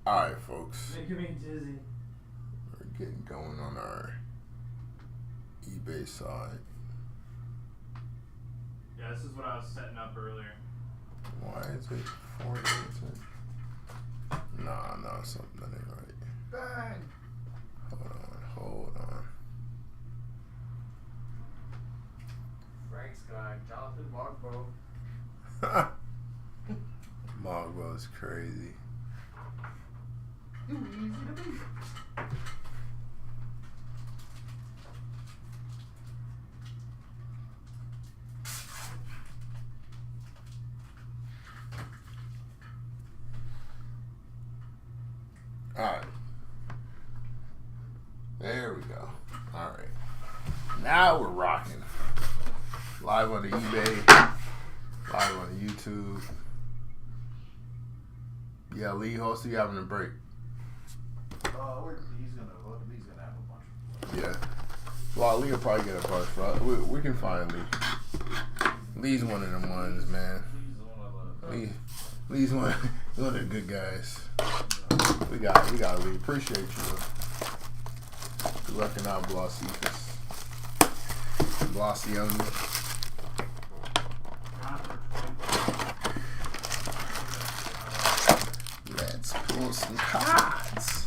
Alright, folks. Making me dizzy. We're getting going on our eBay side. Yeah, this is what I was setting up earlier. Why is it 418? Nah, something ain't right. Bang! Hold on. Frank's guy, Jonathan Mogbo. Mogbo is crazy. Too easy to beat. Alright. There we go. Alright. Now we're rocking. Live on the eBay. Live on the YouTube. Yeah, Lee Host, you having a break? He's gonna have a bunch of Yeah. Well, Lee will probably get a bunch, bro. We can find Lee. Lee's one of them ones, man. Lee's one of the good guys. We got Lee. Appreciate you. Good luck in our Blossy on you. Let's pull some cards.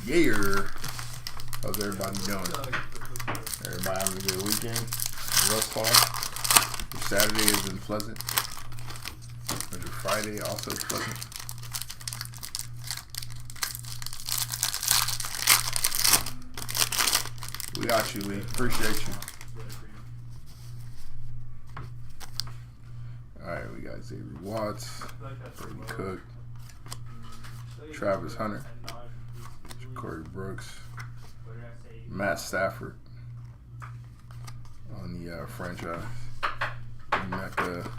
Yeah. How's everybody doing? Everybody having a good weekend? Thus far? Your Saturday has been pleasant. Was your Friday also pleasant? We got you, Lee. Appreciate you. Alright, we got Xavier Watts, Brady Cook, Travis Hunter, Corey Brooks, Matt Stafford on the franchise, Emeka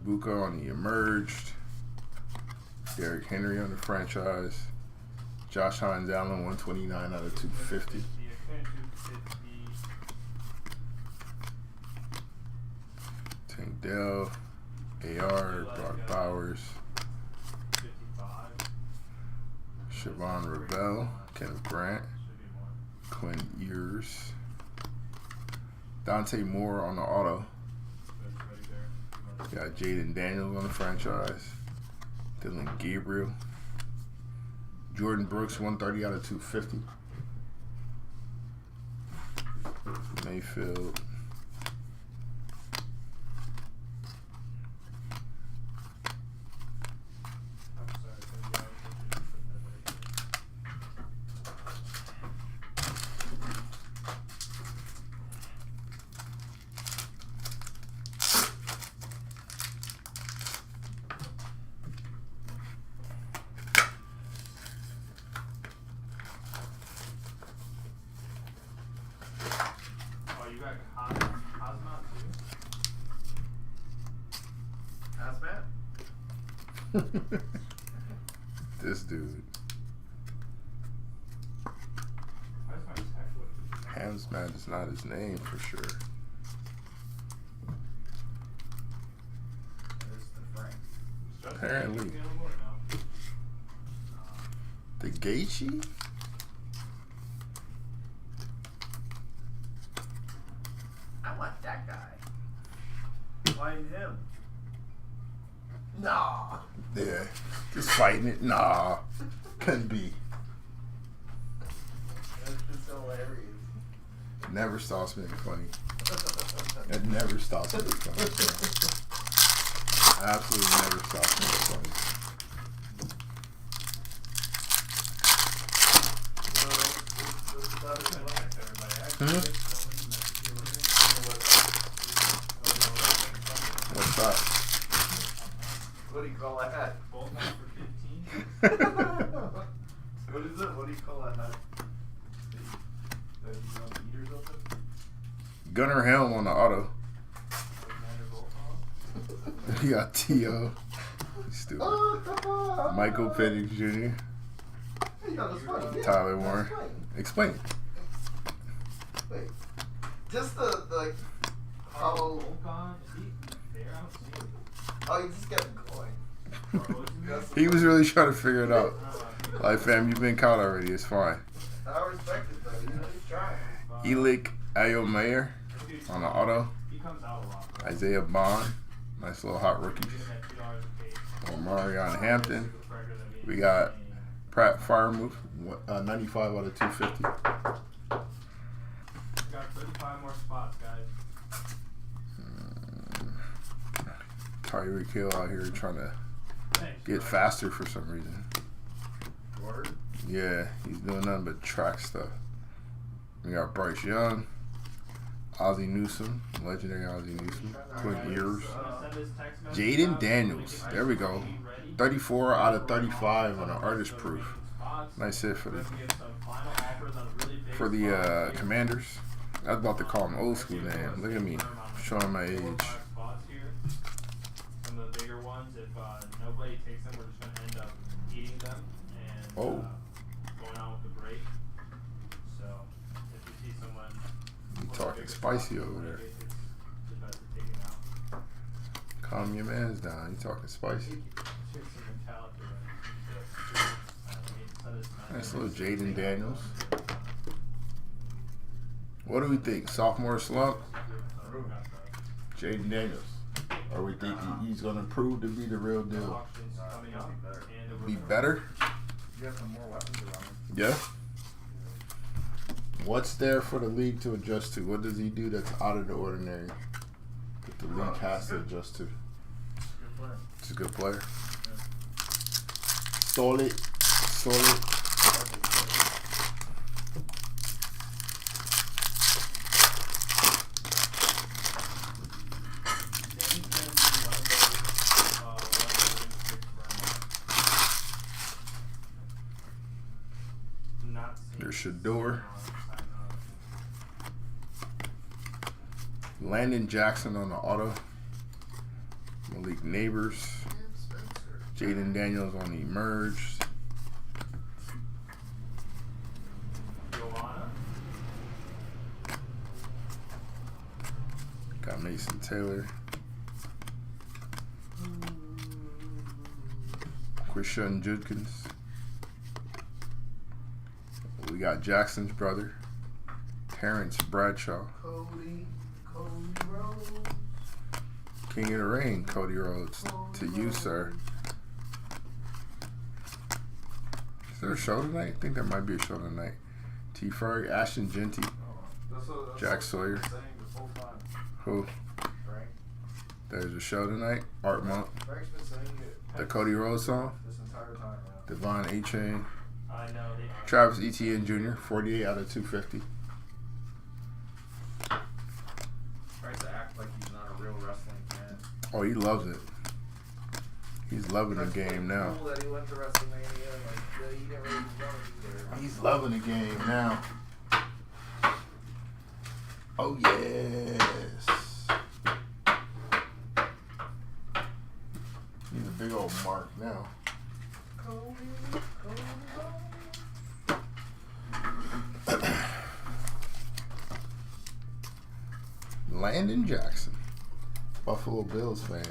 Buka on the emerged, Derrick Henry on the franchise, Josh Hines Allen 129 out of 250. Tank Dell, AR, Brock Bowers, Siobhan Ravel, Kenneth Grant, Quinn Ewers, Dante Moore on the auto. Got Jaden Daniels on the franchise, Dylan Gabriel, Jordan Brooks 130 out of 250, Mayfield, this dude. Hamsman is not his name for sure. Apparently. The Gaethje? I want that guy. Find him. Nah. Yeah. Just fighting it? Nah. Couldn't be. That's just hilarious. Never stops being funny. It never stops being funny. Absolutely never stops being funny. What's that? What do you call that? Both for 15. What is it? What do you call that hat? That you don't eat or something? Gunnar Helm on the auto. You got T.O. Stupid. Michael Penix Jr. Hey, no, that's funny. Yeah, Tyler that's Warren. funny. Explain it. Wait. Just the like how Volcon, is he there? I don't see him. oh you just kept going. That's the He was really trying to figure it out. I don't know. Like, fam, you've been caught already. It's fine. I respect it though. You know, he's trying. Elik Ayomayer on the auto. He comes out a lot. Bro. Isaiah Bond. Nice little hot rookie. He's gonna have $2 a case. Omarion Hampton. Super record that We got Pratt Firemouth, 95 out of 250. We got 35 more spots, guys. Tyreek Hill out here trying to Thanks, get bro. faster for some reason. Word. Yeah, he's doing nothing but track stuff. We got Bryce Young, Ozzie Newsome, legendary Ozzie Newsome, quick Alright, years. send this text message Jaden out. Daniels, there we go. 34 out of 35 on an artist proof. Nice hit for the Commanders. I was about to call him old school name. Look at me, showing my age. Some of the bigger ones, if nobody takes them, we're just going to end up eating them and Oh. going on with the break. So, if you see someone You with a talking bigger spicy spot, over there. it's best to take it out. Calm your mans down. You talking spicy. Share some mentality, right? Let me send this Nice message. little Jaden Daniels. What do we think? Sophomore slump? Jaden Daniels. Or we think he's going to prove to be the real deal? Be better? You have some more weapons around him. Yeah. What's there for the league to adjust to? What does he do that's out of the ordinary that the league has to adjust to? Good player. He's a good player. Solid. Solid. There's Shador. Landon Jackson on the auto. Malik Neighbors. Jaden Daniels on the emerged. Got Mason Taylor. Quishon Judkins. We got Jackson's brother, Terrence Bradshaw. Cody Rhodes. King of the Ring, Cody Rhodes. To you, sir. Is there a show tonight? I think there might be a show tonight. T. Ferg, Ashton Genty, That's Jack Sawyer. Saying this whole time. Who? Frank. There's a show tonight. Art Month. Frank's been saying it The Cody Rhodes song. this entire time. Yeah. Devon A-Chain. I know they are. Travis Etienne Jr., 48 out of 250. Tries to act like he's not a real wrestling fan. Oh, he loves it. He's loving the That's game pretty now. Cool that he went to WrestleMania. Like, yeah, he didn't really run either. He's loving the game now. Oh, yes. He's a big old mark now. Landon Jackson, Buffalo Bills fan.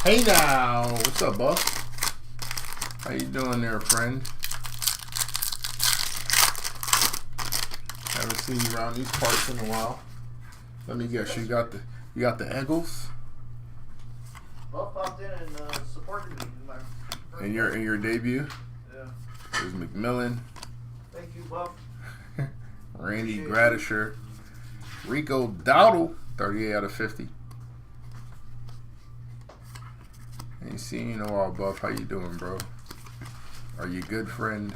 Hey now, what's up, Buff? How you doing there, friend? Haven't seen you around these parts in a while. Let me guess, you got the Eagles Buff popped in and supported me in my first in your debut. Yeah. There's McMillan, Thank you, Buff. Randy Gradisher, Rico Dowdle, 38 out of 50. Ain't seen you in a while, Buff. How you doing, bro? Are you good, friend?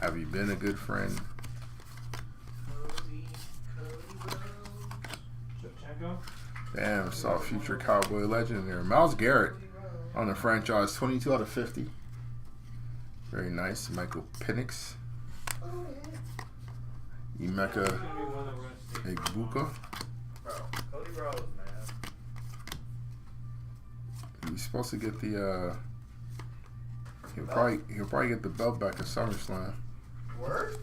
Have you been a good friend? Shevchenko? Damn, saw future Cowboy legend there. Myles Garrett On the franchise, 22 out of 50. Very nice. Michael Penix. Emeka It's gonna be one that we're gonna stick Egbuka. Bro, Cody Rhodes, man. He's supposed to get the he'll probably get the belt back at SummerSlam. Word?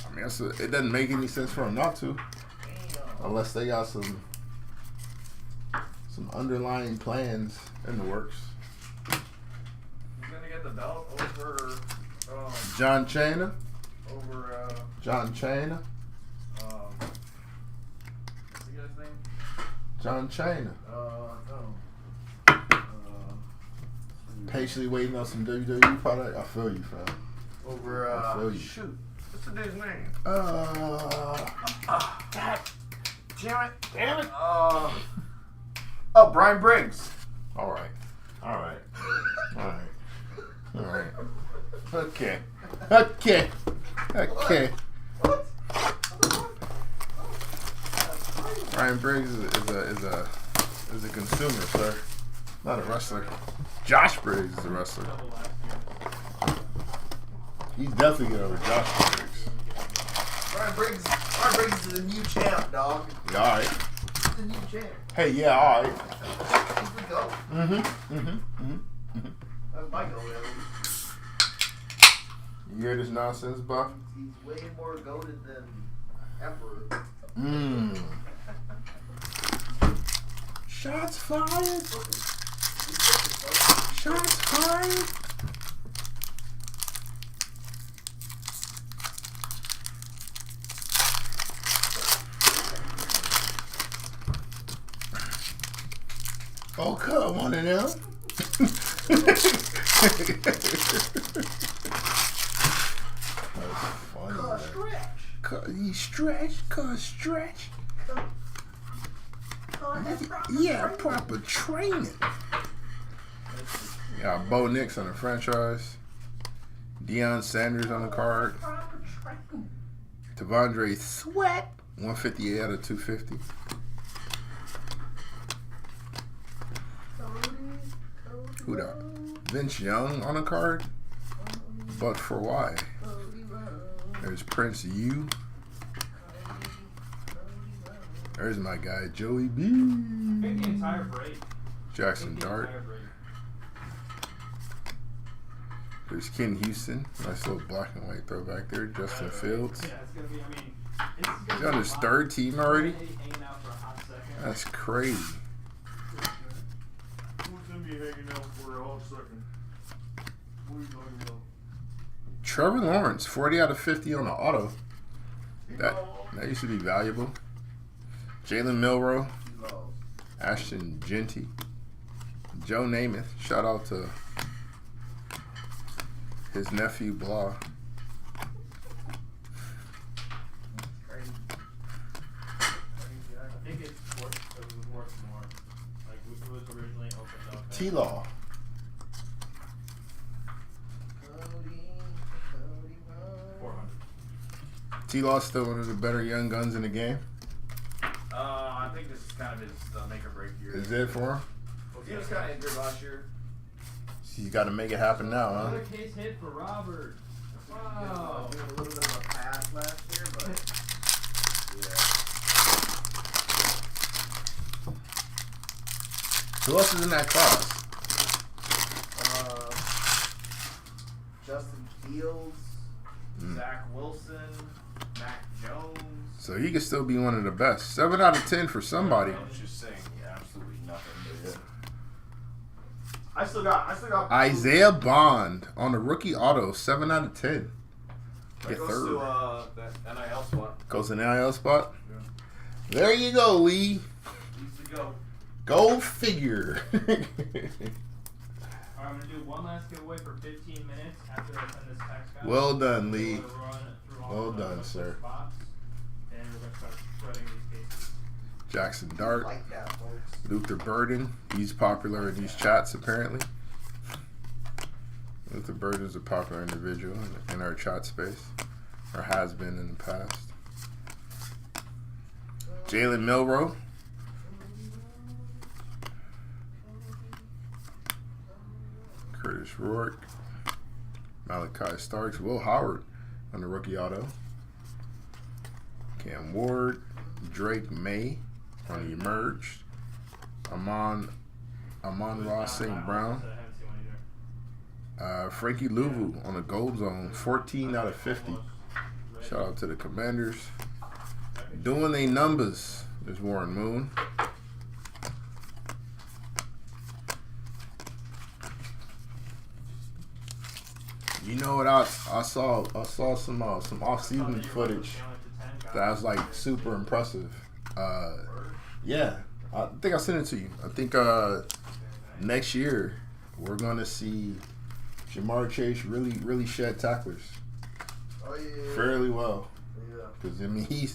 I mean, it doesn't make any sense for him not to, Damn. unless they got some underlying plans in the works. He's gonna get the belt over John Cena. over John Cena. what's the guy's name? John Cena. No. Patiently waiting on some WWE product. I feel you, fam. Over I feel you. shoot. What's the dude's name? God damn it. Oh, Brian Briggs. All right. Okay. What? Ryan Briggs is a consumer, sir. Not a wrestler. Josh Briggs is a wrestler. double last year. He's definitely get over Josh Briggs. Brian Briggs is the new champ, dog. Yeah, all right. He's the new champ. Hey, yeah, all right. He's the GOAT. That's my goal, at least. You hear this nonsense, Buff? He's way more goated than Emperor. Shots fired. Shots fired. Oh, come on now. That's funny. You stretch. Yeah, proper training. Yeah, Bo Nix on the franchise. Deion Sanders on the card. Tavondre Sweat, 158 out of 250. Who that? Vince Young on the card. But for why? There's Prince U. There's my guy Joey B. I think the entire break. Jackson Dart. There's Ken Houston. Nice little black and white throwback there. Justin Fields. Yeah, it's gonna be. I mean, it's gonna He's on be his wild. third team already. Hanging out for a hot second. That's crazy. Who's gonna be hanging out for a hot second? What are you talking about? Trevor Lawrence, 40 out of 50 on the auto. That used to be valuable. Jalen Milroe, Ashton Genty, Joe Namath. Shout out to his nephew Blah. Crazy. I think it was worth more. Like it was originally opened up. T-Law. Cody 400. T-Law's still one of the better young guns in the game. I think this is kind of his make or break year. Is it for him? He was kind of injured last year. So you got to make it happen now, huh? Another case hit for Robert. Wow. He had a little bit of a pass last year, but Who else is in that class? Justin Fields, Zach Wilson, Mac Jones. So he could still be one of the best. 7 out of 10 for somebody. I was just saying, absolutely nothing. But I still got Isaiah Bond on the rookie auto, 7 out of 10. That Get goes third. to that NIL spot. Goes to the NIL spot. Yeah. There you go, Lee. Easy go. Go figure. Alright, I'm going to do one last giveaway for 15 minutes after I send this text out. Well done, Lee. We're gonna run through all Well the done, sir. spots, and we're going to start spreading these cases. Jackson Dart. Like that, folks. Luther Burden. He's popular in these chats, apparently. Luther Burden's a popular individual in our chat space. Or has been in the past. Jalen Milroe. Curtis Rourke, Malachi Starks, Will Howard on the rookie auto, Cam Ward, Drake May on the emerged, Amon Ross St. Brown, Frankie Louvu on the gold zone, 14 out of 50. Shout out to the Commanders. Doing their numbers. There's Warren Moon. You know what I saw some off-season footage that was like super impressive. Yeah, I think I sent it to you. I think next year we're gonna see Jamar Chase really shed tacklers. Oh yeah. Fairly well. Yeah. Because I mean he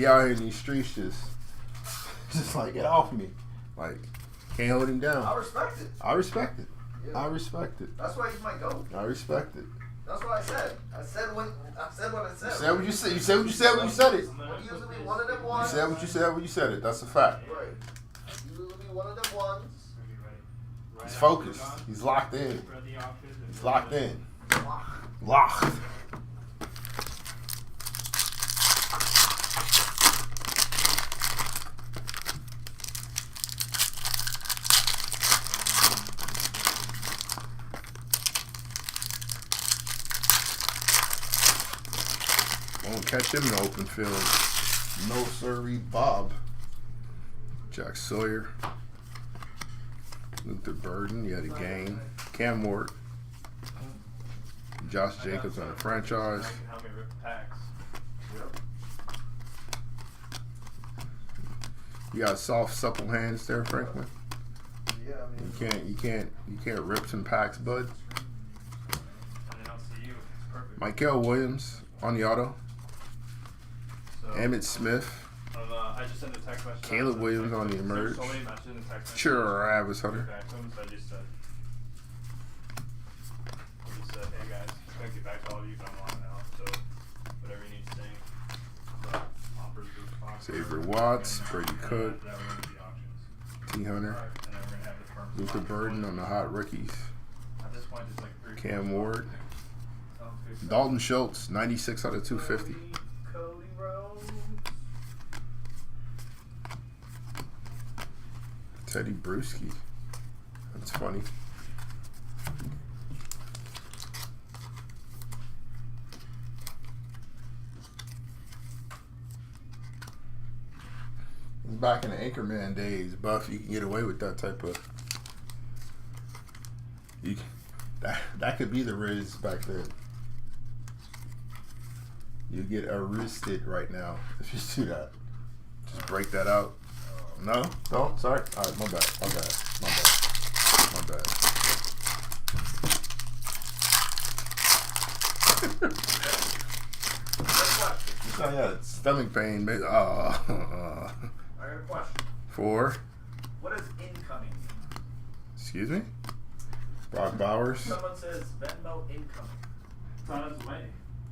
out here in these streets just like, get off me. Like, can't hold him down. I respect it. I respect it. Yeah. I respect it. That's why he's my GOAT. I respect it. That's what I said. I said what I said. You said what you said. You said what you said when you said it. Usually one of them You ones. said what you said when you said it. That's a fact. Right. Usually one of them ones. He's focused. He's locked in. He's locked in. Locked. Won't catch him in the open field. No sirree, Bob. Jack Sawyer. Luther Burden, yet again. Cam Ward. Josh Jacobs on the franchise. How many rip packs? Yep. You got soft, supple hands there, Franklin. Yeah, I mean. You can't rip some packs, bud. And then I'll see you. It's perfect. Michael Williams on the auto. So, Emmitt Smith. I just sent a text message. Caleb Williams on the emerge. There's so many messages in the text message. Sure, Travis Hunter. Back to him, so I just said, hey guys, I'm gonna get back to all of you, but I'm on now, so whatever you need to say. So, offers to response. Xavier Watts, And Brady then Cook, after that, we're gonna do the auctions. T. Hunter, And then we're gonna have the firm Luther sponsors. Burden on the hot rookies. At this point, it's like 3. Cam Ward, Sounds good. Dalton Schultz, 96 out of 250. Cody Rhodes. Teddy Bruschi. That's funny. Back in the Anchorman days, Buff, you can get away with that type of. That could be the Riz back then. You get arrested right now if you do that. Just break that out. No? Don't? Sorry? Alright, my bad. My bad. Oh, yeah, it's stomach pain. I got a question. For? What does incoming mean? Excuse me? Brock Bowers? Someone says Venmo incoming. It's on its way.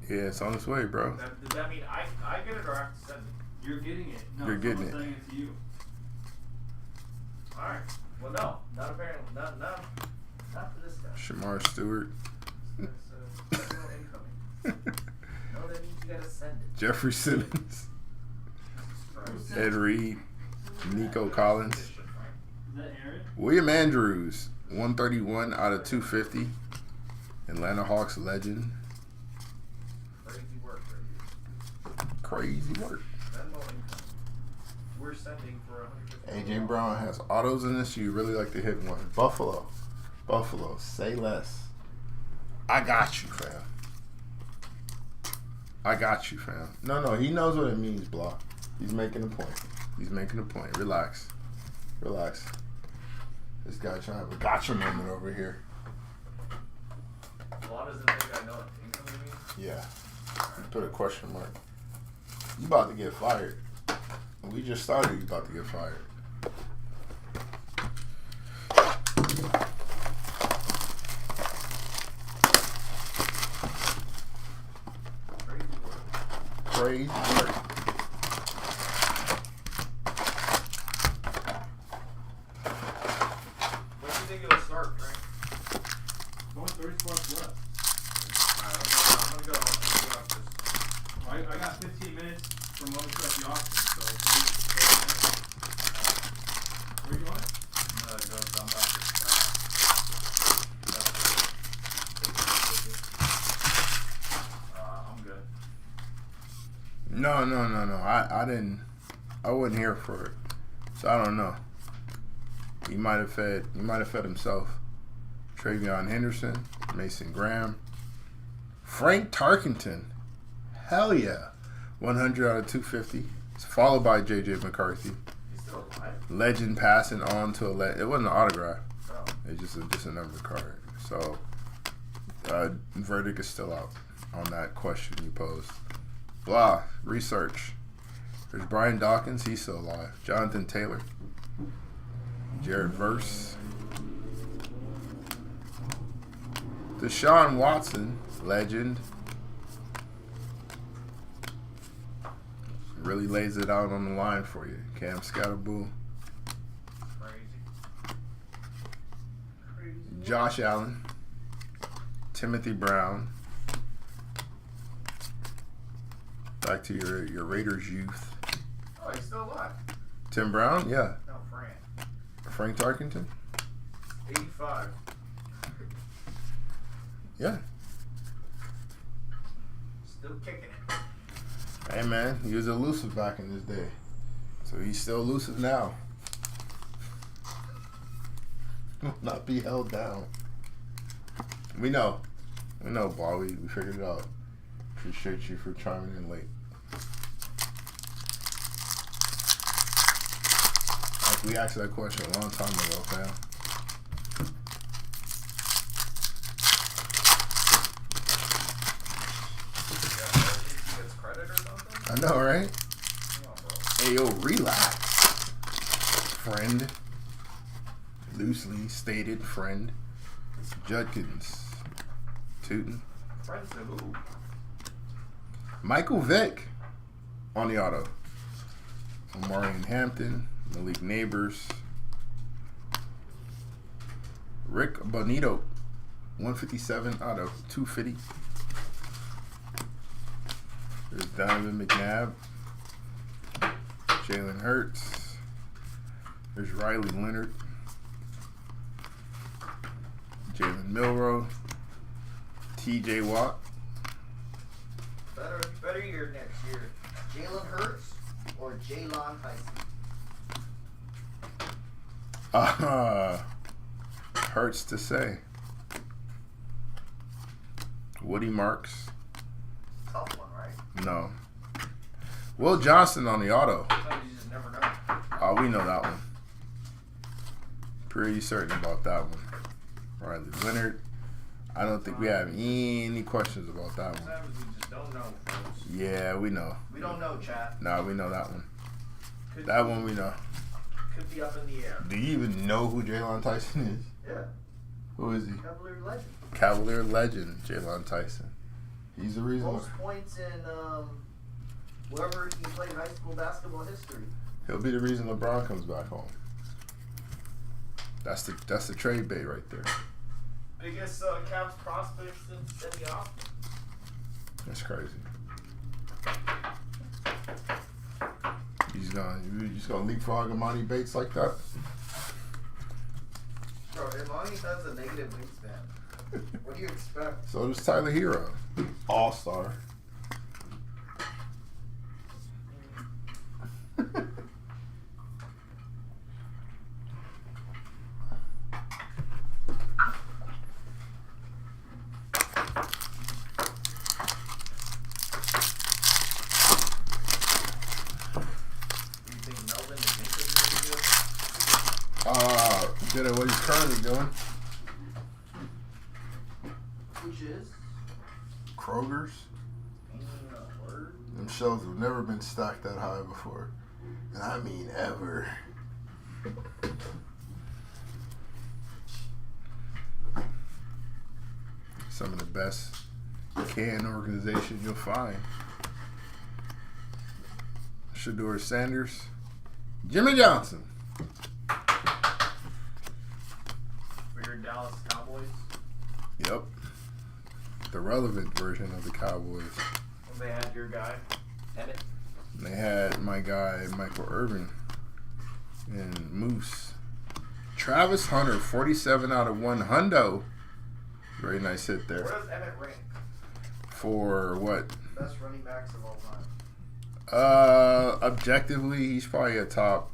Yeah, it's on its way, bro. Does that mean I get it or I have to send it? You're getting it. No, You're getting someone's sending it to you. Alright. Well, no. Not apparently. Not for this guy. Shamar Stewart. Venmo incoming. No, that means you gotta send it. Jeffrey Simmons. Christ. Ed Reed. Nico Collins. Is that Aaron? William Andrews. 131 out of 250. Atlanta Hawks legend. Crazy work right here. Crazy work. Venmo incoming. We're sending for $150. AJ Brown has autos in this. You really like to hit one. Buffalo. Say less. I got you, fam. No, he knows what it means, Block. He's making a point. Relax. This guy trying to have a gotcha moment over here. Law doesn't think I know what incoming means. Yeah. You put a question mark. You about to get fired. We just started, you about to get fired. Crazy work. When do you think it'll start, Frank? 30 spots left. Alright, I'm gonna go off this. I got 15 minutes from when we start the auction, so where you going? I'm gonna go dump out this I'm good. No. I wasn't here for it, so I don't know. He might have fed himself. Travion Henderson, Mason Graham, Frank Tarkenton. Hell yeah, 100 out of 250. It's followed by J.J. McCarthy. He's still alive? Legend passing on to a it wasn't an autograph. Oh. It's just a number card. So verdict is still out on that question you posed. Blah. Research. There's Brian Dawkins. He's still alive. Jonathan Taylor. Jared Verse. Deshaun Watson. Legend. Really lays it out on the line for you. Cam Scatterboo. Crazy. Josh Allen. Timothy Brown. Back to your Raiders youth. Oh, he's still alive. Tim Brown, yeah. No, Frank. Frank Tarkenton, 85. yeah. Still kicking it. Hey man, he was elusive back in his day, so he's still elusive now. Will not be held down. We know, Bob. We figured it out. Appreciate you for chiming in late. We asked that question a long time ago, fam. He gets credit or something? I know, right? Come on, bro. Hey, yo, relax. Friend. Loosely stated friend. Judkins. Tootin. Friends to who? Michael Vick on the auto. Omarion Hampton. Malik Neighbors. Rick Bonito. 157 out of 250. There's Donovan McNabb. Jalen Hurts. There's Riley Leonard. Jalen Milroe. TJ Watt. Better year next year. Jalen Hurts or Jaylon Tyson? Hurts to say. Woody Marks. Tough one, right? No. Will Johnson on the auto. Sometimes you just never know. Oh, we know that one. Pretty certain about that one. Riley Leonard. I don't think we have any questions about that one. Sometimes we just don't know, folks. Yeah, we know. We don't know, chat. Nah, we know that one. Could That one we know. Could be up in the air. Do you even know who Jaylon Tyson is? Yeah. Who is he? Cavalier legend. Cavalier legend, Jaylon Tyson. He's the reason why. Most points in wherever he played high school basketball history. He'll be the reason LeBron comes back home. That's the trade bait right there. Biggest Cavs prospect since Eddie Austin. That's crazy. You just gonna leapfrog Imani Bates like that? Bro, Imani has a negative wingspan. What do you expect? So does Tyler Hero, all-star. Good at what he's currently doing. Which is? Kroger's. Word. Them shelves have never been stacked that high before. And I mean ever. Some of the best can organization you'll find. Shador Sanders. Jimmy Johnson. For your Dallas Cowboys. Yep. The relevant version of the Cowboys. And they had your guy, Emmett. And they had my guy, Michael Irvin, and Moose. Travis Hunter, 47 out of 100. Very nice hit there. Where does Emmett rank? For what? Best running backs of all time. Objectively, he's probably a top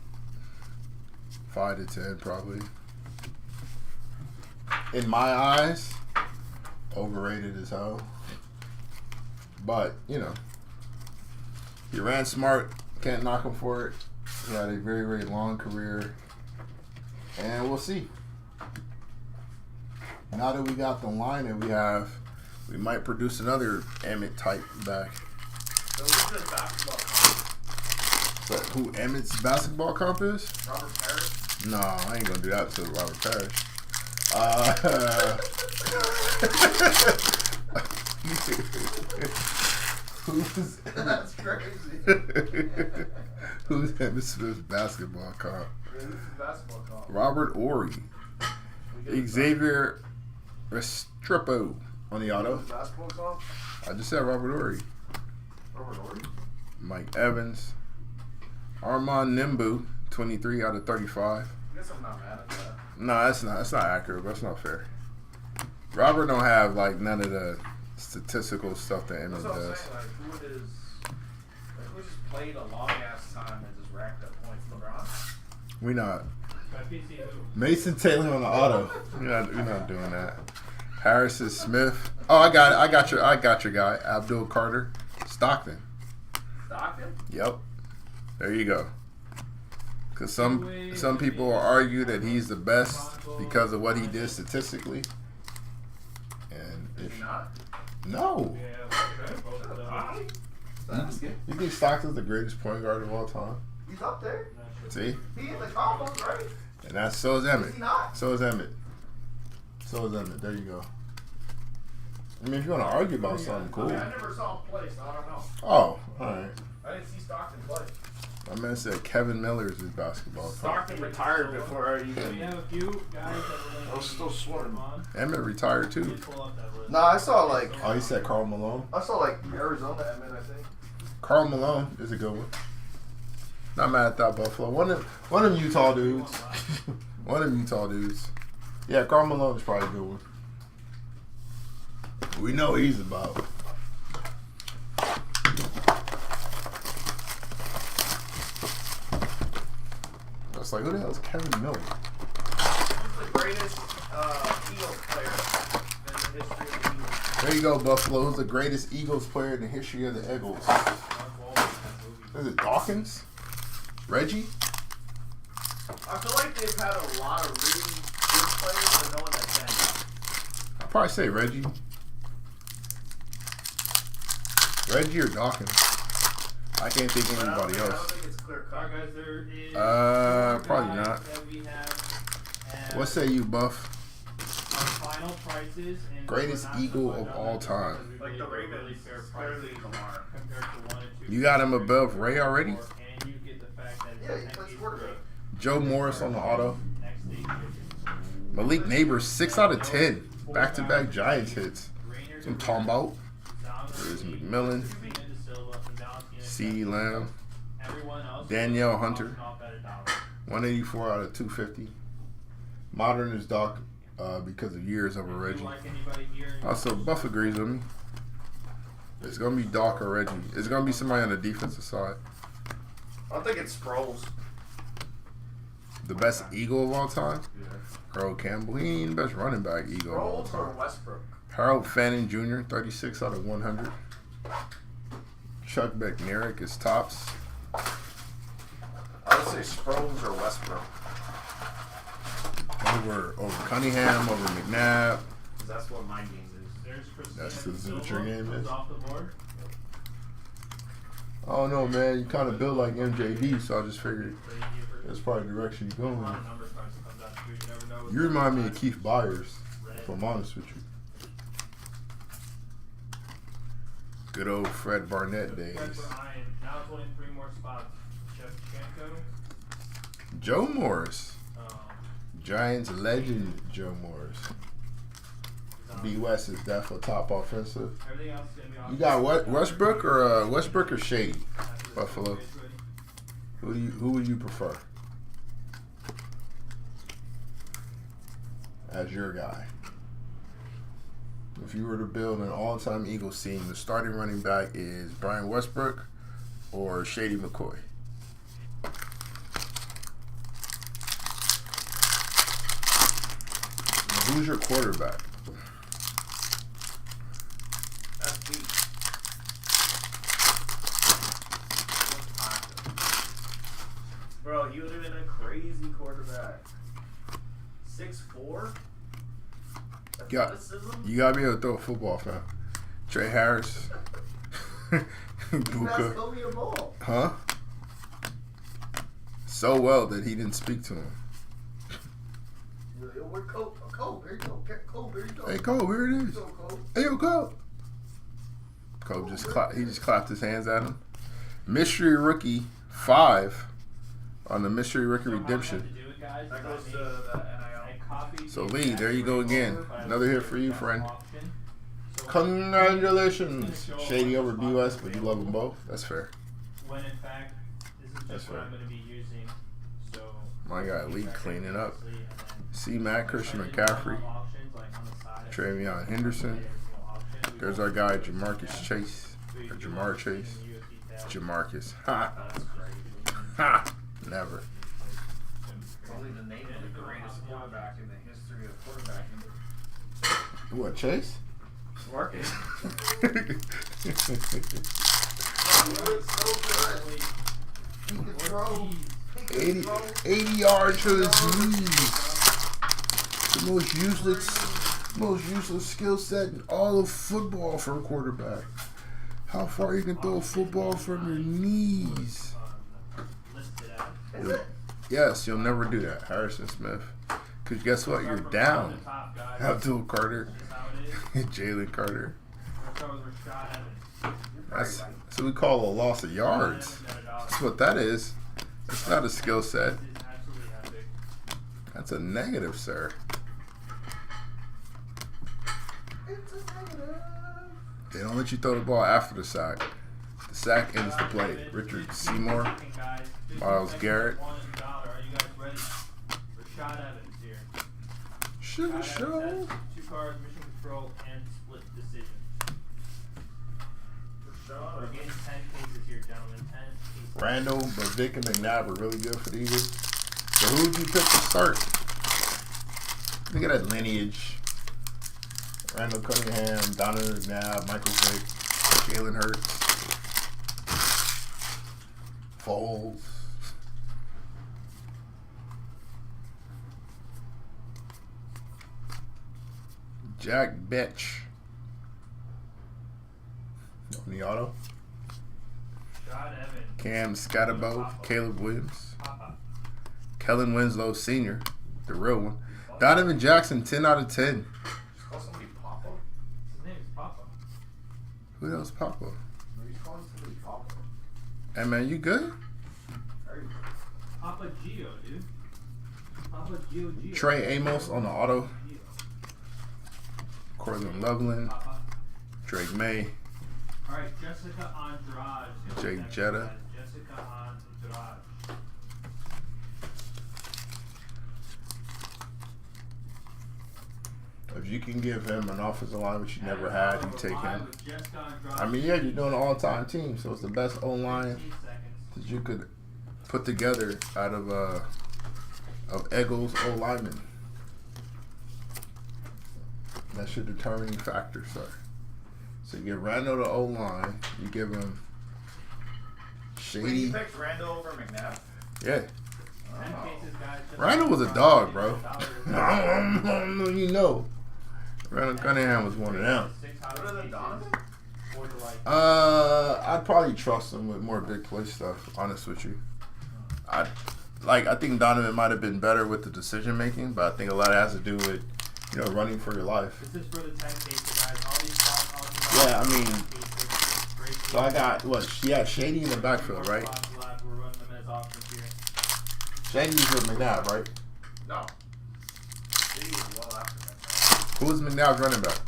5 to 10, probably. In my eyes, overrated as hell. But, you know, he ran smart. Can't knock him for it. He had a very, very long career. And we'll see. Now that we got the line that we have, we might produce another Emmett type back. So who's the basketball comp? So who Emmett's basketball comp is? Robert Parrish? No, I ain't gonna do that to Robert Parrish. Who's That's crazy. Who's Emmett Smith's basketball comp? Who's the basketball comp? Robert Ory. We get Xavier Restrepo on the auto. Who's the basketball comp? I just said Robert Ory. Robert Ory? Mike Evans. Armand Nimbu, 23 out of 35. I guess I'm not mad at that. No, that's not. That's not accurate. That's not fair. Robert don't have like none of the statistical stuff that Emmett That's what I'm does. saying. Like, who just played a long ass time and just racked up points? LeBron. We not. My PC who? Mason Taylor on the auto. We're not doing that. Harrison Smith. Oh, I got it. I got your guy. Abdul Carter. Stockton. Stockton? Yep. There you go. Because some people will argue that he's the best because of what he did statistically. And Is if he not? no, Yeah, both of them. you think Stockton's the greatest point guard of all time? He's up there. Not sure. See, He in the combos, right? and that's so is Emmett. Is he not? So is Emmett. So is Emmett. There you go. I mean, if you want to argue about something, I cool. mean, I never saw him play, so I don't know. Oh, all right. I didn't see Stockton play. My man said Kevin Miller is his basketball coach. Stockton retired before I So we even. have a few guys that we're going I was still sweating. on. Emmett retired too. Just pull up that list. No, I saw like Oh, he said Karl Malone. Arizona Emmett, I think. Karl Malone is a good one. Not mad at that Buffalo. One of them Utah dudes. One of them Utah dudes. Yeah, Karl Malone is probably a good one. We know what he's about. I was like, who the hell is Kevin Miller? He's the greatest Eagles player in the history of the Eagles. There you go, Buffalo. Who's the greatest Eagles player in the history of the Eagles? Mark Wahlberg in that movie. Is it Dawkins? Reggie? I feel like they've had a lot of really good players, but no one that stands out. I'd probably say Reggie. Reggie or Dawkins? I can't think of But I anybody don't else. think it's clear cut. Alright, guys, there is Probably guys not. that we have as What say you, Buff? our final prices and Greatest we're not Eagle so of much on all that time. because we Like gave the a really Ravens, fair price clearly Lamar. compared to 1 and 2. You got him above Ray already? And you get the fact that Yeah, he next plays stage quarterback. Joe Morris on the auto. next stage pitches. Malik Neighbors, 6 out of 10. Back-to-back Giants hits. Rainier Some talking about. Donald There's Lee, McMillan, Vinny De Silva, and Valentina CeeDee Lamb, Everyone else Danielle was Hunter. off at $1. 184 out of 250. Modern is Doc because of years over If you Reggie. like anybody here in Also, Buff agrees with me. It's going to be Doc or Reggie. It's going to be somebody on the defensive side. I think it's Sproles. The best Eagle of all time? Yeah. Earl Campbell. He ain't the best running back Eagle of all Sproles or time. Westbrook? Harold Fannin Jr., 36 out of 100. Chuck Bednarik is tops. I would say Sproles or Westbrook. Over Cunningham, over McNabb. Because that's what my game is. There's Christina That's De what Silva, your game who's is? off the board. I don't know, man. You kind of built like MJD, so I just figured So you give her that's probably the direction you're a going lot in. of number cards that comes out too. You never know. You remind me of Keith Byers, if I'm honest with you. Good old Fred Barnett days. Fred Bryant, now it's only 3 more spots. Shevchenko. Joe Morris. Um, Giants legend Joe Morris. B West is definitely top offensive. Everything else is gonna be You offensive. got what Westbrook or Shady? Buffalo. Who would you prefer as your guy? If you were to build an all-time Eagles team, the starting running back is Brian Westbrook or Shady McCoy. Who's your quarterback? That's deep. Bro, he would have been a crazy quarterback. 6'4"? Athleticism? You gotta be able to throw a football, fam. Trey Harris. He passed Buka. Kobe a ball. Huh? So well that he didn't speak to him. Yo, where Kobe? Kobe, here you go. Kobe, here you go. Hey, Cole, here it Here is. you go, Kobe. Hey, yo, Cole. Cole just clapped his hands at him. Mystery rookie 5 on the mystery rookie redemption. That goes to the NIL. So Lee, there you go again. Another hit for you, friend. Congratulations. Shady over BUS, but you love them both. That's fair. When in fact, this is That's just what fair. I'm going to be using. So My guy Lee cleaning up. C-Mac, Christian McCaffrey, Travion Henderson. There's our guy Jamarcus Chase. Or Jamar Chase. Jamarcus. Ha! Ha! Never. Only the name of the greatest quarterback in the history of quarterbacking. What, Chase? Marcus. He can throw. 80 yards to his knees. The most useless skill set in all of football for a quarterback. How far you can throw a football from your knees. Is it? Yes, you'll never do that, Harrison Smith. Because guess what? You're down. Abdul Carter. Jalen Carter. That's what we call a loss of yards. That's what that is. It's not a skill set. That's a negative, sir. It's a negative. They don't let you throw the ball after the sack. The sack ends the play. Richard Seymour, Myles Garrett. Sugar show. 2 cards, mission control, and split decision. We're getting 10 cases here, gentlemen. 10 cases. Randall, but Vic and McNabb are really good for the Eagles. So who would you pick to start? Look at that lineage. Randall Cunningham, Donovan McNabb, Michael Vick, Jalen Hurts, Foles. Jack Betch. On the auto. Shot Evans. Cam Scatterbo, Caleb Williams, Papa. Kellen Winslow Sr., the real one. Donovan Jackson, 10 out of 10. Just call somebody Papa. His name is Papa. Who else, Papa? No, he's calling somebody Papa. Hey, man, you good? Very good. Papa Gio, dude. Papa Gio. Trey Amos on the auto. Gio. Cortland Loveland, Papa. Drake May, All right, Jessica Andrade. Jake Jetta. Jessica Andrade. If you can give him an offensive line which you never had, you take him. Jessica Andrade. I mean, yeah, you're doing an all-time team, so it's the best O-line 15 seconds. that you could put together out of Eagles O-linemen. That's your determining factor, sir. So you give Randall the O-line, you give him Wait, he Shady. picked Randall over McNabb? Yeah. 10 cases, guys. Jessica Randall was a Andrade, dog, bro. $1. You know. Randall Cunningham was one of them. 6 Other than Donovan? Or the like. I'd probably trust him with more big play stuff, honest with you. I think Donovan might have been better with the decision making, but I think a lot has to do with, running for your life. This is for the 10 cases, guys. All these cards, Yeah, I mean, so I got Shady in the backfield, right? We're running them as options here. Shady's with McNabb, right? No. He was well after McNabb. Who's McNabb's running back?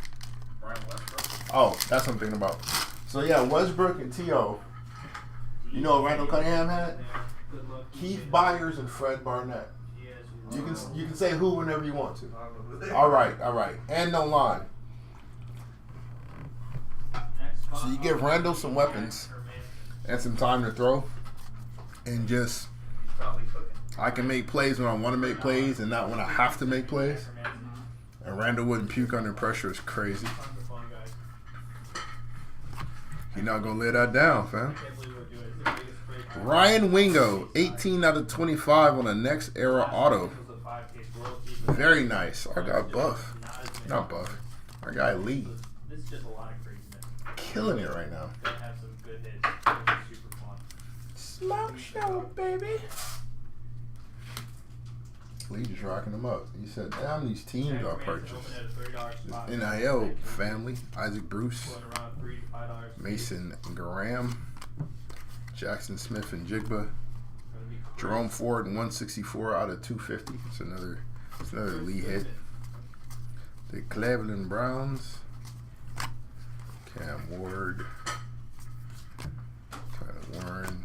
Brian Westbrook. Oh, that's what I'm thinking about. So yeah, Westbrook and T.O. You know what Randall Cunningham had? Keith Byers and Fred Barnett. You can say who whenever you want to. All right. And no line. So you give Randall some weapons and some time to throw, and just I can make plays when I want to make plays and not when I have to make plays. And Randall wouldn't puke under pressure is crazy. You're not gonna lay that down, fam. Ryan Wingo, 18 out of 25 on the Next Era auto. Very nice. Our guy Buff. Not Buff. Our guy Lee. Killing it right now. Smoke show, baby. Lee just rocking them up. He said, damn, these teams are purchased. NIL family. Isaac Bruce. Mason Graham. Jackson Smith and Jigba. Jerome Ford, 164 out of 250. It's another Lee hit. The Cleveland Browns. Cam Ward.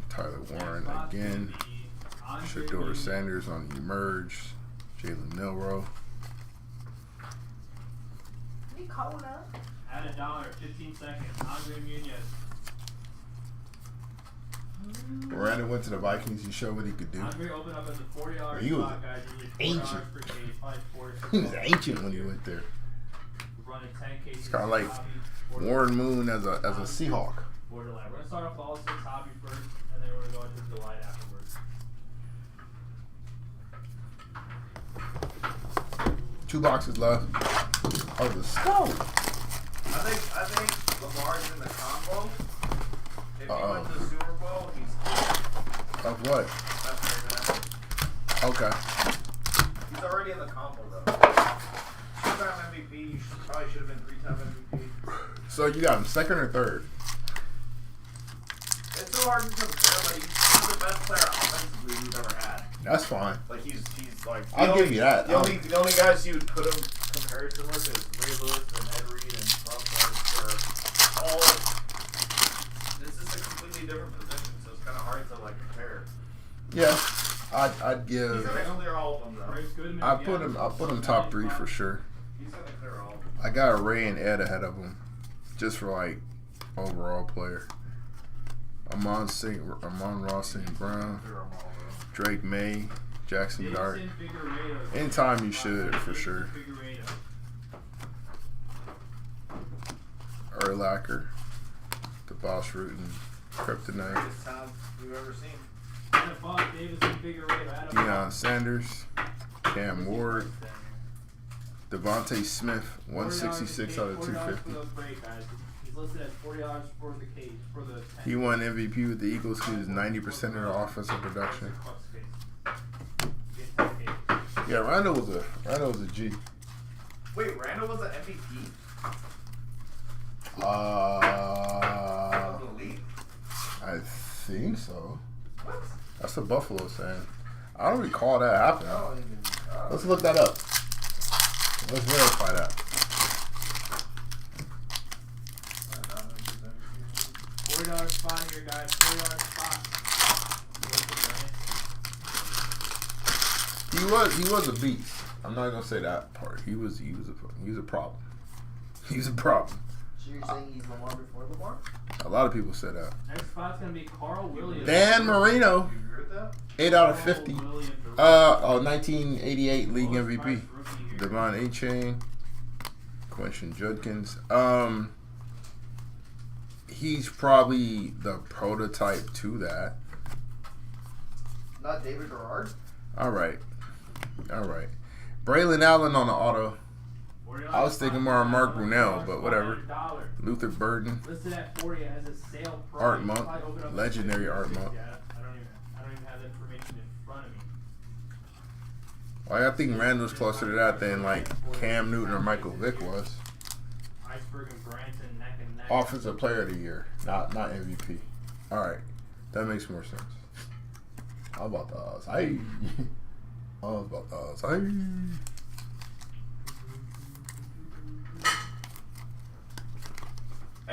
Tyler Warren again. Shador Sanders on the Emerge. Jalen Milrow. Add $1, 15 seconds. Andre Munoz. Miranda went to the Vikings. He showed what he could do. Andre opened up as a $40 He was spot, guys. ancient. Per case, probably He was ancient when he went there. Running 10 cases. It's kind of like Warren Moon as a Seahawk. Borderline. We're gonna start off with all 6 hobby first, and then we're gonna go into the delight afterwards. 2 boxes left. Oh, the stove. I think Lamar's in the combo. If he Uh-oh. went to the Super Bowl, he's Of what? Okay. he's already in the combo though. 2-time MVP. You probably should have been 3-time MVP. So you got him second or third? It's so hard to compare, but he's the best player offensively we've ever had. That's fine. Like he's like. I'll give you that. The only guys you would put him comparison with is Ray Lewis and Ed Reed and Trump for all. This is a completely different position, so it's kind of hard to like compare. Yeah, I'd He's give. gonna clear all of them though. I put him top 3 for sure. He's gonna clear all of them. I got Ray and Ed ahead of him, just for like overall player. Amon Ross St. Brown, Clear them all though. Drake May, Jackson Dart. Jason Figueredo. Anytime you should, for sure. Figueredo. Urlacher, the Boss Rutan, Kryptonite, Greatest talent we've ever seen. Adam Fox, Davis, and Figueredo. Adam Deion Fox. Sanders, Cam Ward, Devontae Smith, 166 out of 250. He's listed at $40 for the case for the. He won MVP with the Eagles. He was 90% of their offensive production. Yeah, Randall was a G. Wait, Randall was an MVP? Of the league? I think so. What? That's what Buffalo's saying. I don't recall that happening. I don't even. Let's look that up. Let's verify that. $40 spot here, guys. $40 spot. He was a beast. I'm not gonna say that part. He was a problem. He was a problem. So you're saying he's Lamar before Lamar? A lot of people said that. Next spot's gonna be Carl Williams. Dan Marino, You agree with that? 8 out of 50. Carl Williams, 1988 league lowest MVP. priced rookie here. Devon A-Chain, Quentin Judkins. He's probably the prototype to that. Not David Garrard? All right. Braylon Allen on the auto. $40 I was thinking more on Mark Brunell, but whatever. $100. Luther Burden, Listed at 40 as a sale price. Art Monk, Probably open up legendary to Art Monk. Yeah, I don't even have that information in front of me. Like, I think Randall's closer to that than like Cam Newton or Michael Vick was. Iceberg and Branson neck and neck. Offensive Player of the Year, not MVP. All right, that makes more sense. How about the odds?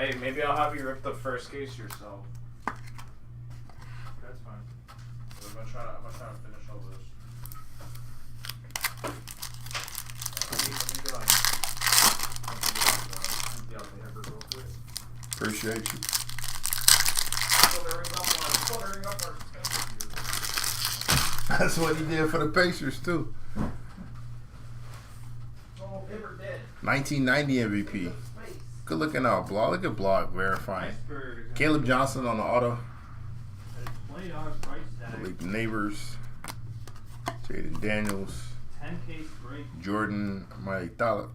Hey, maybe I'll have you rip the first case yourself. That's fine. I'm gonna try to finish all this. Let me go on. Empty out the Ever real quick. Appreciate you. Cluttering up our schedule. That's what he did for the Pacers too. Oh, ever dead. 1990 MVP. Good looking out, Blog. Look at Blog verifying. Iceberg. Caleb Johnson on the auto. $20 price tag. Malik Neighbors. Jaden Daniels. 10K break. Jordan Mailata.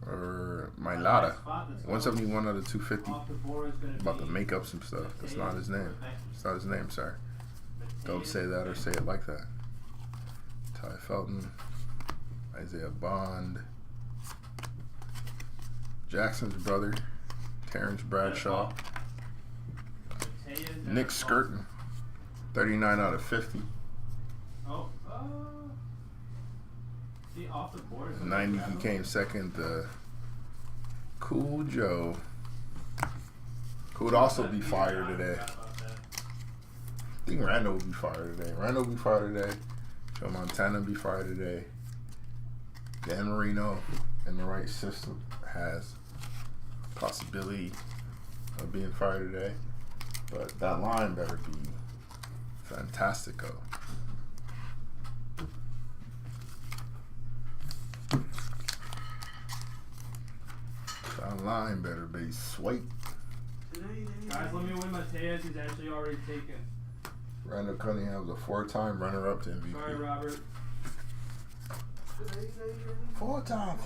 171 out of 250. Off the board is going to About to make up some stuff. That's not his name. It's not his name, sir. Don't say that or say it like that. Ty Felton. Isaiah Bond. Jackson's brother. Terrence Bradshaw. Nick Skirton. 39 out of 50. Oh, see, off the board. is 90, he came second. Cool Joe. Who would also be fired today. I think Randall will be fired today. Randall will be fired today. Joe Montana will be fired today. Dan Marino in the right system has possibility of being fired today. But that line better be fantastico. That line better be sweet. Guys, let me win Mateus. He's actually already taken. Randall Cunningham was a 4-time runner-up to MVP. Sorry, Robert. Four-time.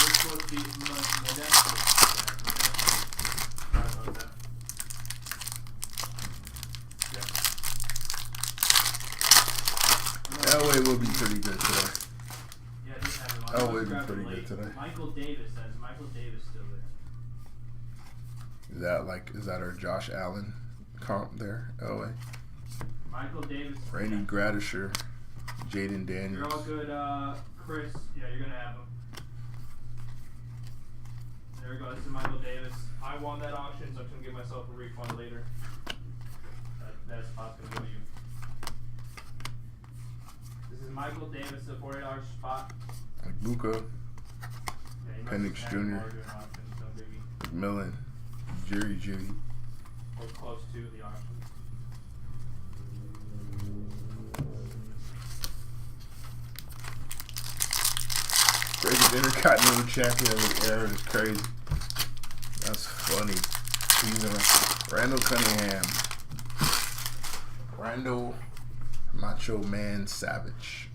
We're supposed to be Modeste. Sorry about that. Yeah. Elway will be pretty good today. Yeah, I just have him on. Elway Let's will be grab pretty him good late. today. Michael Davis says Michael Davis still there. Is that our Josh Allen comp there, Elway? Michael Davis. Randy Gradisher, Jaden You're Daniels. all good, Chris. Yeah, you're gonna have him. There we go. This is Michael Davis. I won that auction, so I'm gonna give myself a refund later. That spot's gonna go to you. This is Michael Davis, a $40 spot. Luka, Yeah, he must Penix have Jr. more doing auctions, no biggie. McMillan, Jerry Judy. Or close to the auction. Greatest Intercontinental Champion of the era is crazy. That's funny. Randall Cunningham. Randall Macho Man Savage.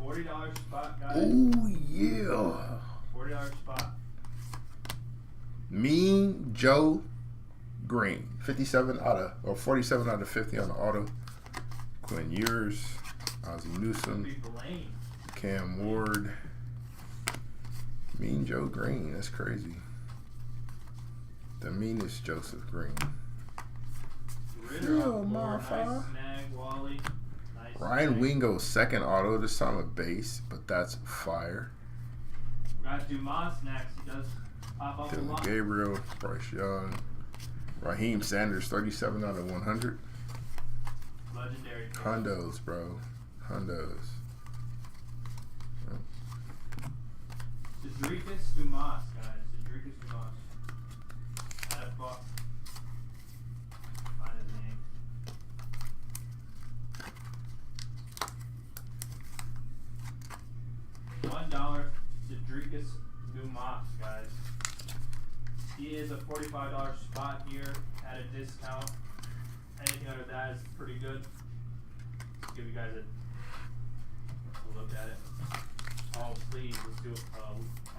$40 spot, guys. Oh yeah. $40 spot. Mean Joe Green. 47 out of, or 47 out of 50 on the auto. Quinn Ewers, Ozzie Newsome, Be Blaine. Cam Ward. Mean Joe Green. That's crazy. The meanest Joseph Green. Ritter Yeah, up four. motherfucker. Nice snag, Wally. Nice Ryan snag. Wingo, second auto, this time a base, but that's fire. We got Dumas next. He does pop up a Dylan lot. Gabriel, Bryce Young, Raheem Sanders, 37 out of 100. Legendary. Hondos, bro. Hondos. Cedricus Dumas, guys. Cedricus Dumas. That buck. Find his name. $1 Cedricus Dumas, guys. He is a $45 spot here at a discount. Anything under that is pretty good. Let's give you guys a look at it. Oh, please, let's do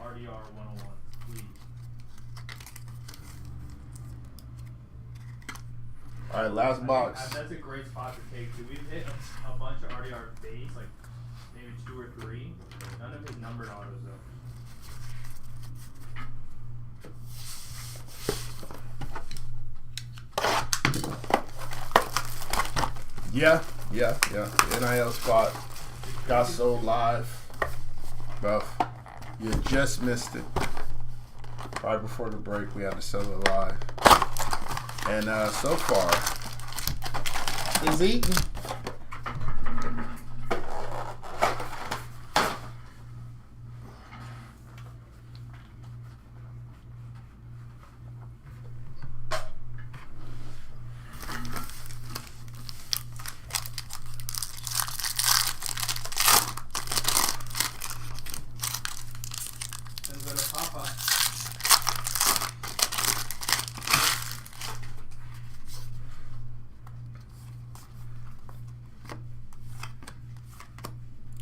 RDR 101, please. All right, last box. That's a great spot to take too. We've hit a bunch of RDR base, like maybe 2 or 3. None of his numbered autos though. Yeah, Yeah. The NIL spot got sold live. Well, you just missed it. Right before the break, we had to sell it live. And so far, it's eating. Let's go to Papa.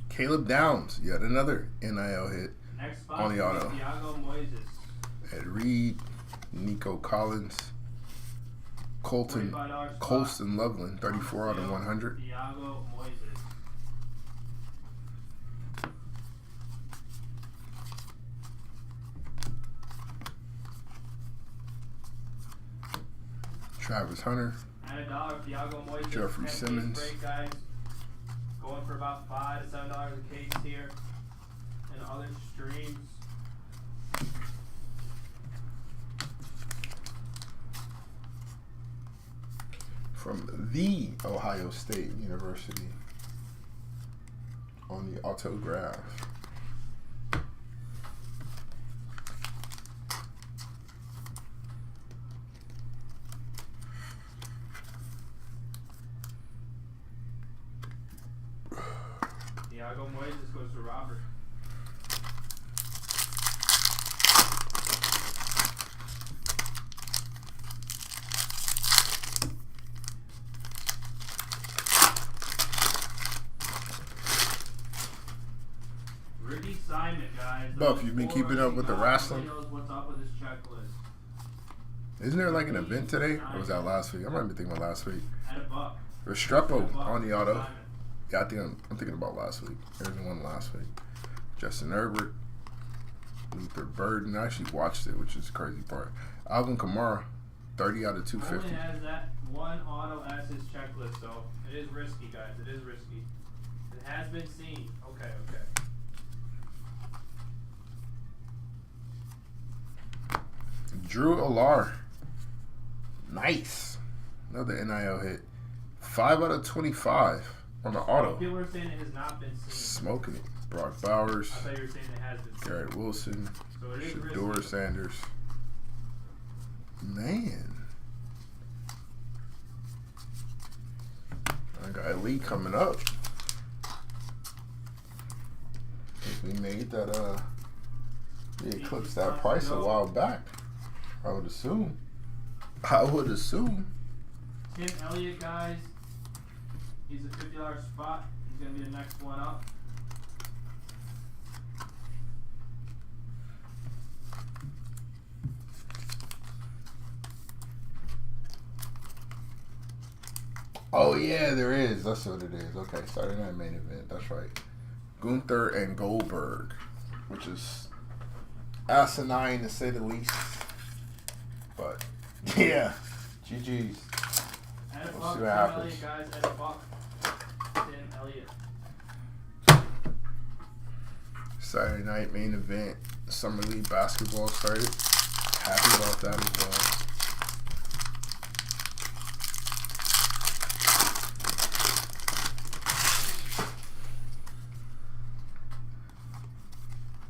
Caleb Downs, yet another NIL hit. Next spot On the auto. Thiago Moises. Ed Reed, Nico Collins, $45 spot. Colston Loveland, 34 out of 100. Thiago Moises. Travis Hunter, At $1, Thiago Moises. Jeffrey 10 case Simmons. break, guys. Going for about $5 to $7 a case here. And other streams. from the Ohio State University on the autograph. Thiago Moises goes to Robert. Ricky Simon, guys. Buff, you've been keeping up with the wrestling? Knows what's up with his checklist. Isn't there like an event today? Or was that last week? I might be thinking about last week. At $1. Restrepo on the auto. Simon. Yeah, I think I'm thinking about last week. There's one last week. Justin Herbert, Luther Burden. I actually watched it, which is the crazy part. Alvin Kamara, 30 out of 250. Only has that one auto as his checklist, so it is risky, guys. It is risky. It has been seen. Okay. Drew Alar. Nice. Another NIL hit. 5 out of 25 on the auto. People are saying it has not been seen. Smoking it. Brock Bowers, I thought you were saying it has been seen. Garrett Wilson, So it is Shador risky. Sanders. Man. I got Elite coming up. We made that we eclipsed that price a while back. I would assume. Tim Elliott, guys. He's a $50 spot. He's going to be the next one up. Oh yeah, there is. That's what it is. Okay, Saturday night main event. That's right. Gunther and Goldberg, which is asinine to say the least. But yeah, GG's. At $1, We'll see Tim what happens. Elliott, guys. At $1. Tim Elliott. Saturday night main event. Summer League basketball started. Happy about that as well.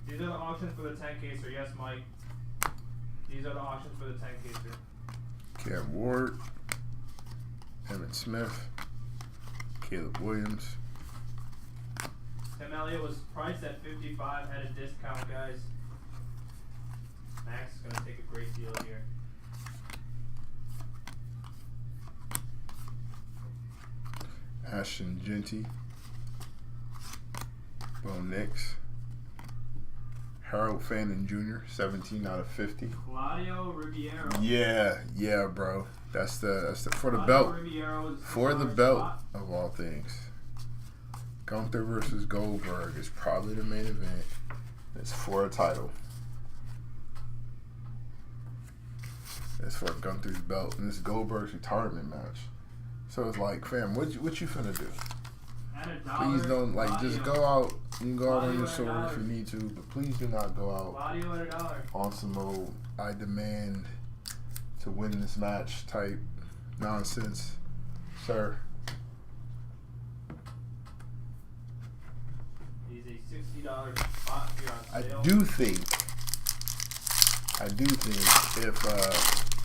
These are the auctions for the 10 caser. Yes, Mike. These are the auctions for the 10 caser. Cam Ward, Emmitt Smith, Caleb Williams. Tim Elliott was priced at 55, had a discount, guys. Max is going to take a great deal here. Ashton Genty, Bo Nix, Harold Fannin Jr., 17 out of 50. Claudio Ribeiro. Yeah, bro. That's the for the Claudio belt. Ribeiro is For the $6 belt spot. of all things. Gunther versus Goldberg is probably the main event. It's for a title. It's for Gunther's belt. And this is Goldberg's retirement match. So it's like, fam, what you finna do? At $1. Please don't just Claudio. go out. You can go out on your Claudio sword at if you $1. need to, but please do not go out Claudio at $1. on some old I demand to win this match type nonsense, sir. He's a $60 spot here on I sale. do think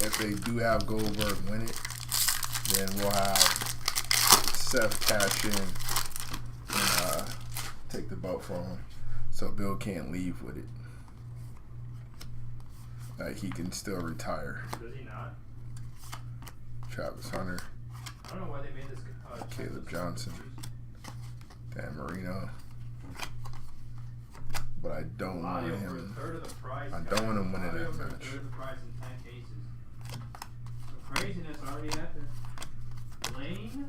if they do have Goldberg win it, then we'll have Seth cash in and take the belt from him, so Bill can't leave with it. Like he can still retire. Does he not? Travis Hunter, I don't know why they made this. Caleb Johnson, Dan Marino, but I don't want Claudio for a him. third of the price. I don't want him winning Claudio that for a match. third of the price in 10 cases. Some craziness already happened. Lane.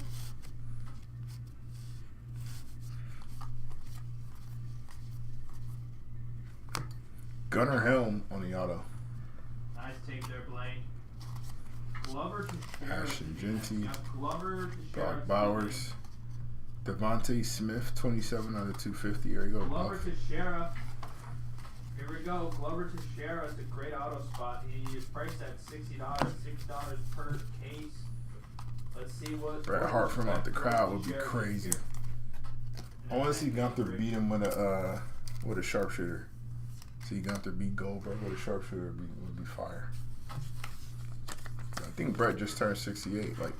Gunnar Helm on the auto. Nice take there, Blaine. Glover to Ashton Genty, Glover to Brock Bowers, Devontae Smith, 27 out of 250. There you go, Glover Buff. to Shara. Here we go. Glover to Shara is a great auto spot. He is priced at $60, $6 per case. Let's see what. Bret Hart from out the crowd would be crazy. I want to see Gunther beat him with a sharpshooter. See Gunther beat Goldberg with a sharpshooter would be fire. I think Bret just turned 68, like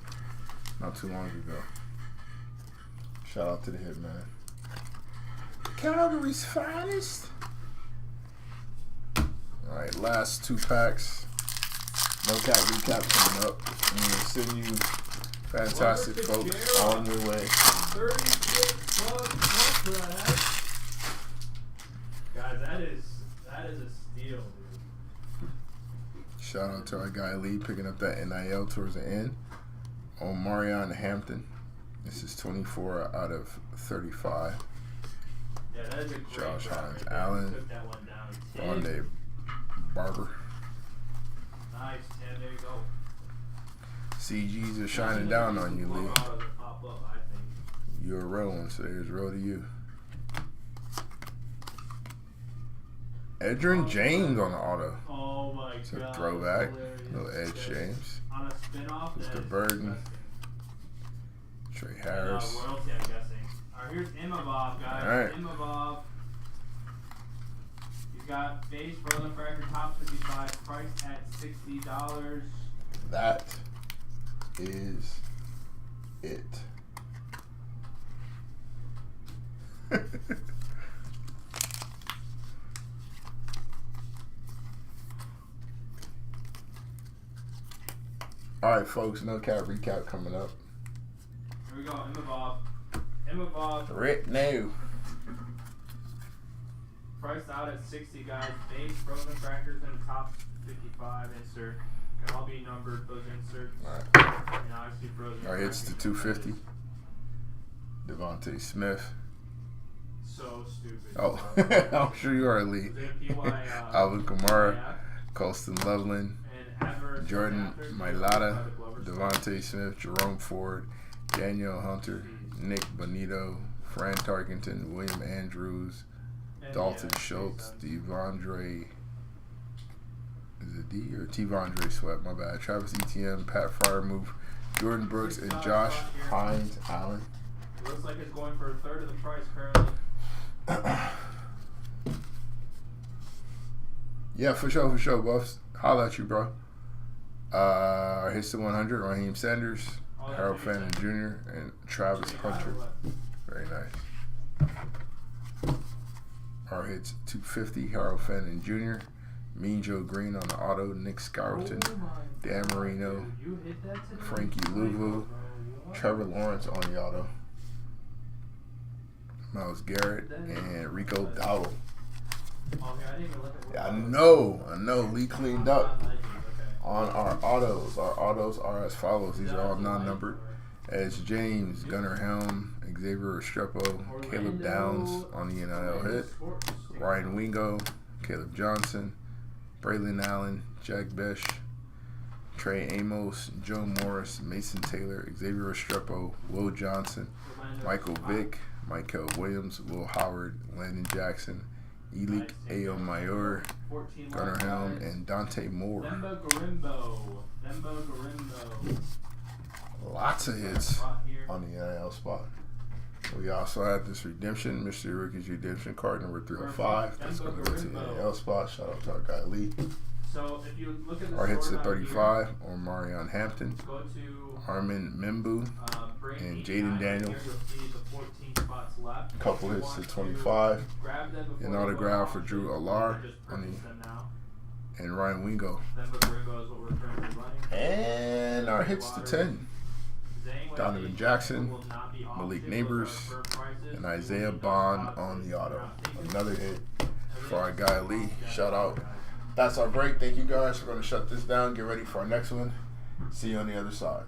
not too long ago. Shout out to the Hitman. Calgary's finest. All right, last 2 packs. No cap recap coming up. I'm gonna send you fantastic folks on your way. 36 bucks for that. Guys, that is a steal, dude. Shout out to our guy Lee picking up that NIL towards the end. On Marion Hampton. This is 24 out of 35. Yeah, that is a great Josh grab Hines right there. Allen. Took that one down. Rondé Barber. Nice, Tim. There you go. CGs are shining down on you, Lee. Pop up, I think. You're a real one, so there's real to you. Edgerrin James on the auto. Oh my It's a god. throwback. Hilarious. Little Ed That's James. On a spin-off. that Mr. is Burden. disgusting. Trey Harris. Royalty, I'm guessing. Alright, here's Imavov, guys. Alright. Imavov. He's got base frozen fracture top 55, priced at $60. That is it. Alright, folks, no cap recap coming up. Here we go, Imavov. Imavov, Right now. priced out at 60, guys. Base frozen fractures and top 55 insert. Can all be numbered, those inserts. Alright. And obviously frozen Alright, hits to fractures. 250. Devontae Smith. So stupid. Oh, I'm sure you are, Lee. Is it PY, Alvin Kamara, yeah. Colston Loveland, And adverse Jordan after, Mailata, by the Glover Devontae Smith, Jerome Ford, Daniel Hunter, Nick Bonito, Fran Tarkenton, William Andrews, And Dalton yeah, Schultz, makes sense. Devondre. Is it D or Tvondre Sweat? My bad. Travis Etienne, Pat Fryermuth, Jordan Brooks, and Josh Hines Allen. It looks like it's going for a third of the price currently. Yeah, for sure, Buffs. Holla at you, bro. Hits to 100, Raheem Sanders, Oh, that's Harold Raheem Fannin Jr., and Travis Hunter. Very nice. Our hits 250, Harold Fannin Jr., Mean Joe Green on the auto, Nick Scarleton, Dan Marino, Frankie Louvu, Trevor Lawrence on the auto, Myles Garrett, and Rico Dowdle. Yeah, I know. Lee cleaned up on our autos. Our autos are as follows. These are all non-numbered. As James, Gunnar Helm, Xavier Restrepo, Caleb Downs on the NIL hit, Ryan Wingo, Caleb Johnson, Braylon Allen, Jack Bish, Trey Amos, Joe Morris, Mason Taylor, Xavier Restrepo, Will Johnson, Orlando Michael spot. Vick, Michael Williams, Will Howard, Landon Jackson, Elik Ayomayor, 14 Gunnar wide Helm, guys. and Dante Moore. Demba Garimbo. Lots of hits Spot here. on the NIL spot. We also have this redemption, Mystery Rookies redemption card number 305. That's going to go to the NIL spot. Shout out to our guy Lee. So if you look at the Our hits to storyline 35 on Marion Hampton, here, go to Armin Mimbu, break and 89 Jaden right Daniels. Here, you'll see the 14 spots left. a couple You hits to want 25, grab them before an they go autograph to for auction. Drew You Alar, can just purchase them now. and Ryan Wingo. Demba Garimbo is what we're currently running. And our hits to 10, Zane Donovan Wade Jackson, will not be Malik auctioned. Neighbors, Those are firm prices. and You will Isaiah need those Bond spots on to the auto. not take Another hit for our everything. guy Lee. Yeah, Shout out. guys. That's our break. Thank you guys. We're going to shut this down. Get ready for our next one. See you on the other side.